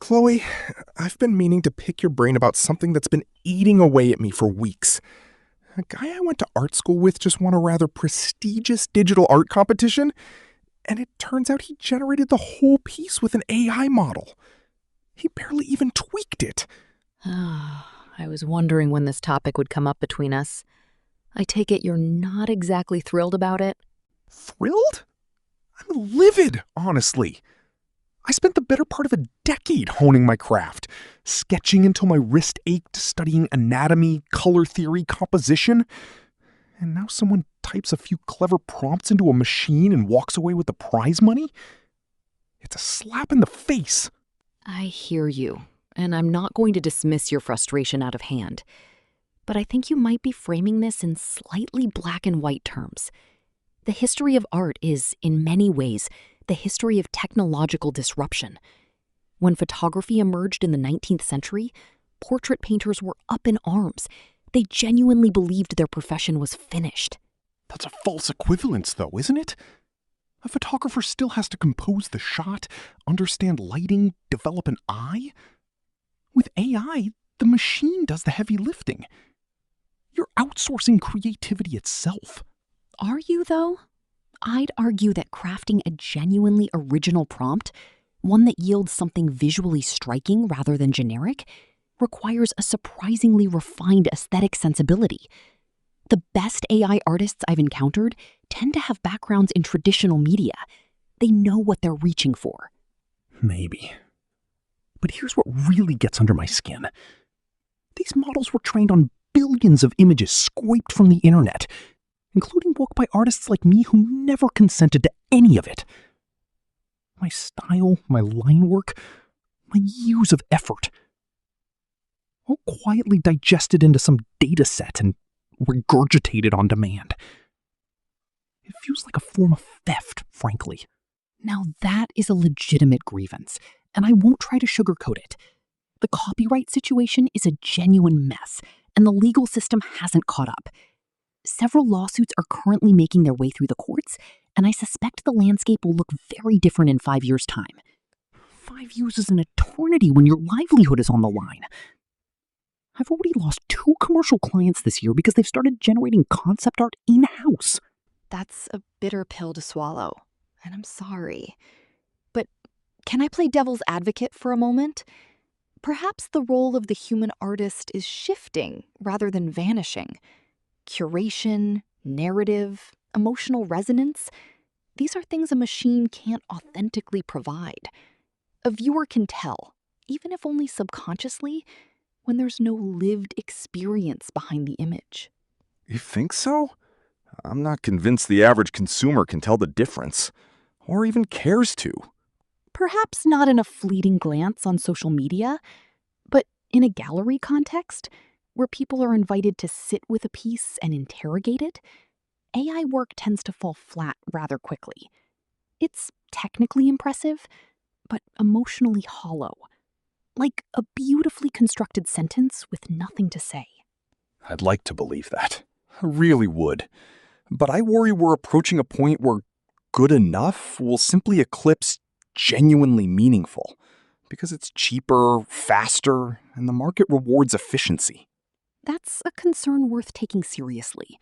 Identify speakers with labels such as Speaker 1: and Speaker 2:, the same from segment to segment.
Speaker 1: Chloe, I've been meaning to pick your brain about something that's been eating away at me for weeks. A guy I went to art school with just won a rather prestigious digital art competition, and it turns out he generated the whole piece with an AI model. He barely even tweaked it.
Speaker 2: I was wondering when this topic would come up between us. I take it you're not exactly thrilled about it?
Speaker 1: Thrilled? I'm livid, honestly. I spent the better part of a decade honing my craft, sketching until my wrist ached, studying anatomy, color theory, composition. And now someone types a few clever prompts into a machine and walks away with the prize money? It's a slap in the face.
Speaker 2: I hear you, and I'm not going to dismiss your frustration out of hand. But I think you might be framing this in slightly black and white terms. The history of art is, in many ways, the history of technological disruption. When photography emerged in the 19th century, portrait painters were up in arms. They genuinely believed their profession was finished.
Speaker 1: That's a false equivalence, though, isn't it? A photographer still has to compose the shot, understand lighting, develop an eye. With AI, the machine does the heavy lifting. You're outsourcing creativity itself.
Speaker 2: Are you, though? I'd argue that crafting a genuinely original prompt, one that yields something visually striking rather than generic, requires a surprisingly refined aesthetic sensibility. The best AI artists I've encountered tend to have backgrounds in traditional media. They know what they're reaching for.
Speaker 1: Maybe. But here's what really gets under my skin. These models were trained on billions of images scraped from the internet, including work by artists like me who never consented to any of it. My style, my line work, my years of effort, all quietly digested into some data set and regurgitated on demand. It feels like a form of theft, frankly.
Speaker 2: Now that is a legitimate grievance, and I won't try to sugarcoat it. The copyright situation is a genuine mess, and the legal system hasn't caught up. Several lawsuits are currently making their way through the courts, and I suspect the landscape will look very different in 5 years' time.
Speaker 1: 5 years is an eternity when your livelihood is on the line. I've already lost 2 commercial clients this year because they've started generating concept art in-house.
Speaker 2: That's a bitter pill to swallow, and I'm sorry. But can I play devil's advocate for a moment? Perhaps the role of the human artist is shifting rather than vanishing. Curation, narrative, emotional resonance, these are things a machine can't authentically provide. A viewer can tell, even if only subconsciously, when there's no lived experience behind the image.
Speaker 3: You think so? I'm not convinced the average consumer can tell the difference, or even cares to.
Speaker 2: Perhaps not in a fleeting glance on social media, but in a gallery context, where people are invited to sit with a piece and interrogate it, AI work tends to fall flat rather quickly. It's technically impressive, but emotionally hollow. Like a beautifully constructed sentence with nothing to say.
Speaker 3: I'd like to believe that. I really would. But I worry we're approaching a point where good enough will simply eclipse genuinely meaningful, because it's cheaper, faster, and the market rewards efficiency.
Speaker 2: That's a concern worth taking seriously.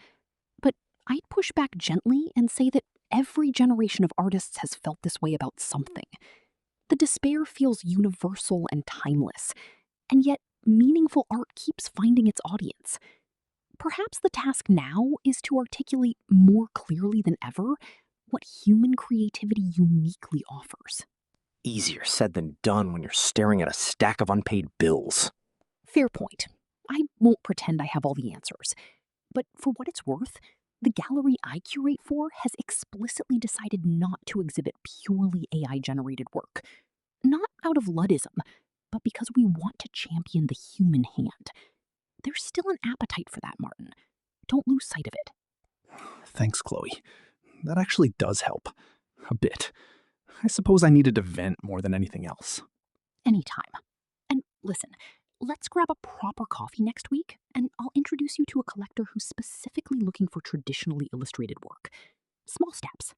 Speaker 2: But I'd push back gently and say that every generation of artists has felt this way about something. The despair feels universal and timeless, and yet meaningful art keeps finding its audience. Perhaps the task now is to articulate more clearly than ever what human creativity uniquely offers.
Speaker 4: Easier said than done when you're staring at a stack of unpaid bills.
Speaker 2: Fair point. I won't pretend I have all the answers. But for what it's worth, the gallery I curate for has explicitly decided not to exhibit purely AI-generated work. Not out of Luddism, but because we want to champion the human hand. There's still an appetite for that, Martin. Don't lose sight of it.
Speaker 1: Thanks, Chloe. That actually does help. A bit. I suppose I needed to vent more than anything else.
Speaker 2: Anytime. And listen, let's grab a proper coffee next week, and I'll introduce you to a collector who's specifically looking for traditionally illustrated work. Small steps.